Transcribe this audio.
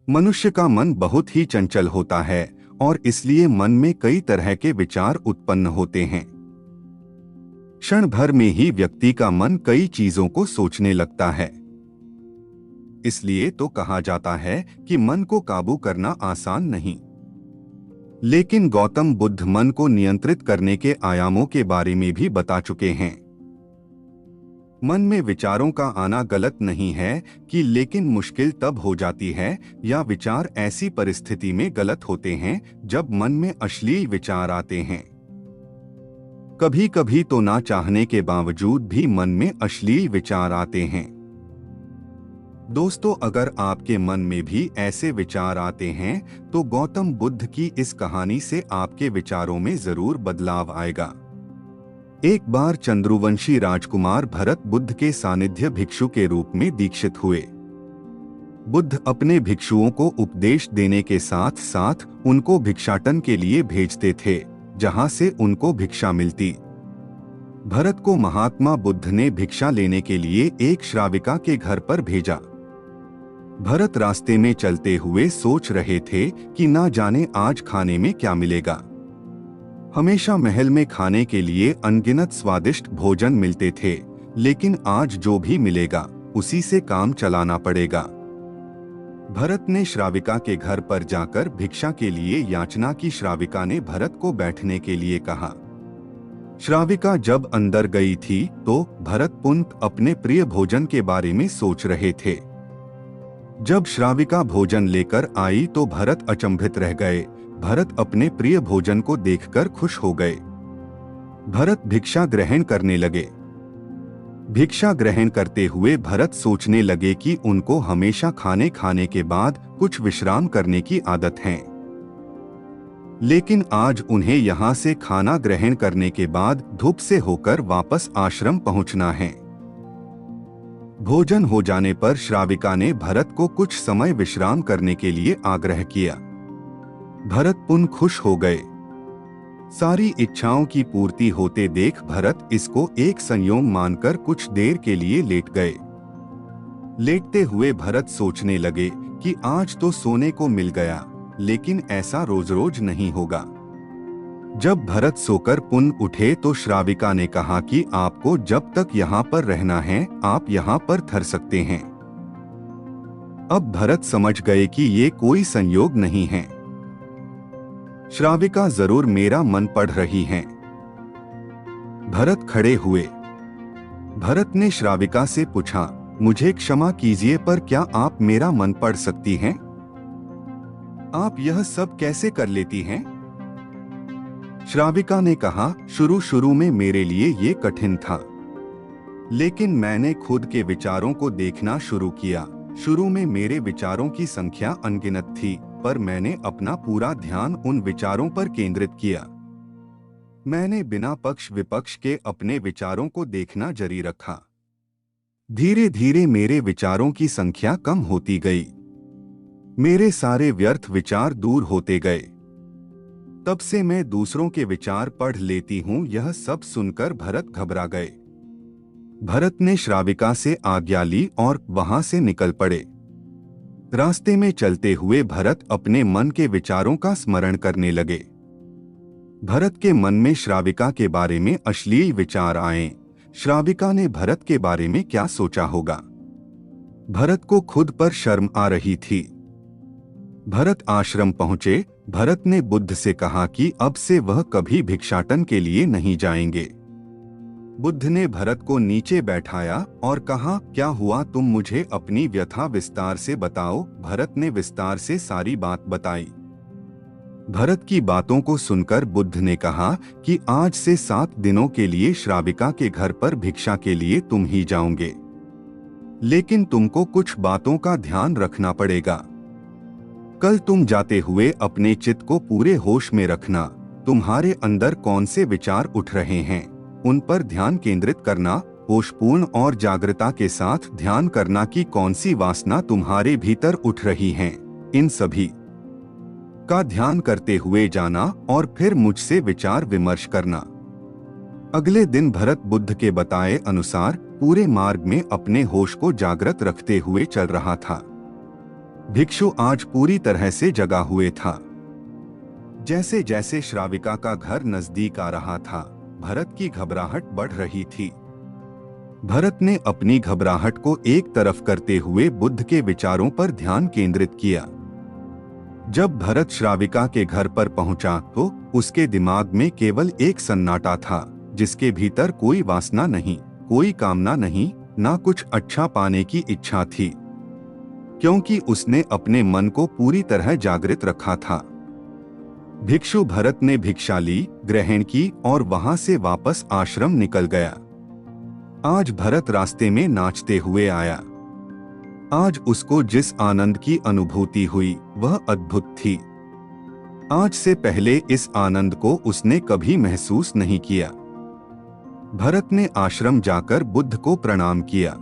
मनुष्य का मन बहुत ही चंचल होता है और इसलिए मन में कई तरह के विचार उत्पन्न होते हैं। क्षण भर में ही व्यक्ति का मन कई चीजों को सोचने लगता है। इसलिए तो कहा जाता है कि मन को काबू करना आसान नहीं। लेकिन गौतम बुद्ध मन को नियंत्रित करने के आयामों के बारे में भी बता चुके हैं। मन में विचारों का आना गलत नहीं है कि लेकिन मुश्किल तब हो जाती है या विचार ऐसी परिस्थिति में गलत होते हैं जब मन में अश्लील विचार आते हैं। कभी कभी तो ना चाहने के बावजूद भी मन में अश्लील विचार आते हैं। दोस्तों, अगर आपके मन में भी ऐसे विचार आते हैं तो गौतम बुद्ध की इस कहानी से आपके विचारों में जरूर बदलाव आएगा। एक बार चंद्रवंशी राजकुमार भरत बुद्ध के सानिध्य भिक्षु के रूप में दीक्षित हुए। बुद्ध अपने भिक्षुओं को उपदेश देने के साथ साथ उनको भिक्षाटन के लिए भेजते थे, जहां से उनको भिक्षा मिलती। भरत को महात्मा बुद्ध ने भिक्षा लेने के लिए एक श्राविका के घर पर भेजा। भरत रास्ते में चलते हुए सोच रहे थे कि ना जाने आज खाने में क्या मिलेगा। हमेशा महल में खाने के लिए अनगिनत स्वादिष्ट भोजन मिलते थे, लेकिन आज जो भी मिलेगा उसी से काम चलाना पड़ेगा। भरत ने श्राविका के घर पर जाकर भिक्षा के लिए याचना की। श्राविका ने भरत को बैठने के लिए कहा। श्राविका जब अंदर गई थी तो भरत पुनः अपने प्रिय भोजन के बारे में सोच रहे थे। जब श्राविका भोजन लेकर आई तो भरत अचंभित रह गए। भरत अपने प्रिय भोजन को देखकर खुश हो गए। भरत भिक्षा ग्रहण करने लगे। भिक्षा ग्रहण करते हुए भरत सोचने लगे कि उनको हमेशा खाने के बाद कुछ विश्राम करने की आदत है, लेकिन आज उन्हें यहाँ से खाना ग्रहण करने के बाद धूप से होकर वापस आश्रम पहुँचना है। भोजन हो जाने पर श्राविका ने भरत को कुछ समय विश्राम करने के लिए आग्रह किया। भरत पुनः खुश हो गए। सारी इच्छाओं की पूर्ति होते देख भरत इसको एक संयोग मानकर कुछ देर के लिए लेट गए। लेटते हुए भरत सोचने लगे कि आज तो सोने को मिल गया, लेकिन ऐसा रोज रोज नहीं होगा। जब भरत सोकर पुनः उठे तो श्राविका ने कहा कि आपको जब तक यहाँ पर रहना है आप यहाँ पर ठहर सकते हैं। अब भरत समझ गए कि ये कोई संयोग नहीं है। श्राविका जरूर मेरा मन पढ़ रही हैं। भरत खड़े हुए। भरत ने श्राविका से पूछा, मुझे क्षमा कीजिए पर क्या आप मेरा मन पढ़ सकती हैं? आप यह सब कैसे कर लेती हैं? श्राविका ने कहा, शुरू में मेरे लिए ये कठिन था, लेकिन मैंने खुद के विचारों को देखना शुरू किया। शुरू में मेरे विचारों की संख्या अनगिनत थी, पर मैंने अपना पूरा ध्यान उन विचारों पर केंद्रित किया। मैंने बिना पक्ष विपक्ष के अपने विचारों को देखना जारी रखा। धीरे धीरे मेरे विचारों की संख्या कम होती गई। मेरे सारे व्यर्थ विचार दूर होते गए। तब से मैं दूसरों के विचार पढ़ लेती हूँ। यह सब सुनकर भरत घबरा गए। भरत ने श्राविका से आज्ञा ली और वहां से निकल पड़े। रास्ते में चलते हुए भरत अपने मन के विचारों का स्मरण करने लगे। भरत के मन में श्राविका के बारे में अश्लील विचार आए। श्राविका ने भरत के बारे में क्या सोचा होगा? भरत को खुद पर शर्म आ रही थी। भरत आश्रम पहुंचे। भरत ने बुद्ध से कहा कि अब से वह कभी भिक्षाटन के लिए नहीं जाएंगे। बुद्ध ने भरत को नीचे बैठाया और कहा, क्या हुआ, तुम मुझे अपनी व्यथा विस्तार से बताओ। भरत ने विस्तार से सारी बात बताई। भरत की बातों को सुनकर बुद्ध ने कहा कि आज से 7 दिनों के लिए श्राविका के घर पर भिक्षा के लिए तुम ही जाओगे, लेकिन तुमको कुछ बातों का ध्यान रखना पड़ेगा। कल तुम जाते हुए अपने चित्त को पूरे होश में रखना। तुम्हारे अंदर कौन से विचार उठ रहे हैं उन पर ध्यान केंद्रित करना। होशपूर्ण और जागृता के साथ ध्यान करना कि कौन सी वासना तुम्हारे भीतर उठ रही हैं। इन सभी का ध्यान करते हुए जाना और फिर मुझसे विचार विमर्श करना। अगले दिन भरत बुद्ध के बताए अनुसार पूरे मार्ग में अपने होश को जागृत रखते हुए चल रहा था। भिक्षु आज पूरी तरह से जगा हुए था। जैसे जैसे श्राविका का घर नजदीक आ रहा था, भरत की घबराहट बढ़ रही थी। भरत ने अपनी घबराहट को एक तरफ करते हुए बुद्ध के विचारों पर ध्यान केंद्रित किया। जब भरत श्राविका के घर पर पहुंचा तो उसके दिमाग में केवल एक सन्नाटा था, जिसके भीतर कोई वासना नहीं, कोई कामना नहीं, ना कुछ अच्छा पाने की इच्छा थी, क्योंकि उसने अपने मन को पूरी तरह जागृत रखा था। भिक्षु भरत ने भिक्षा ली, ग्रहण की और वहां से वापस आश्रम निकल गया। आज भरत रास्ते में नाचते हुए आया। आज उसको जिस आनंद की अनुभूति हुई वह अद्भुत थी। आज से पहले इस आनंद को उसने कभी महसूस नहीं किया। भरत ने आश्रम जाकर बुद्ध को प्रणाम किया।